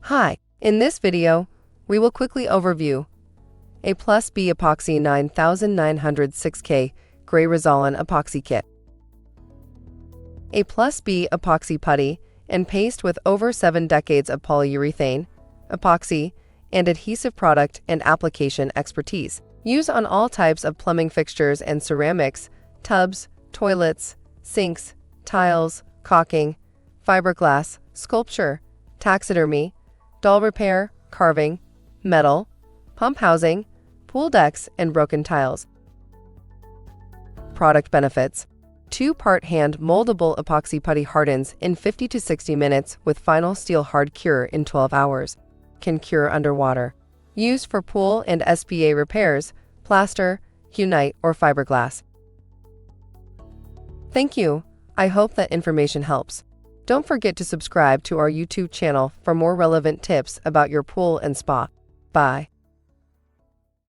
Hi, in this video, we will quickly overview A+B Epoxy 9906K Gray Rezolin Epoxy Kit. A+B Epoxy Putty and paste with over 7 decades of polyurethane, epoxy, and adhesive product and application expertise. Use on all types of plumbing fixtures and ceramics, tubs, toilets, sinks, tiles, caulking, fiberglass, sculpture, taxidermy, doll repair, carving, metal, pump housing, pool decks, and broken tiles. Product benefits: 2-part hand moldable epoxy putty hardens in 50 to 60 minutes with final steel hard cure in 12 hours. Can cure underwater. Used for pool and SPA repairs, plaster, gunite, or fiberglass. Thank you. I hope that information helps. Don't forget to subscribe to our YouTube channel for more relevant tips about your pool and spa. Bye.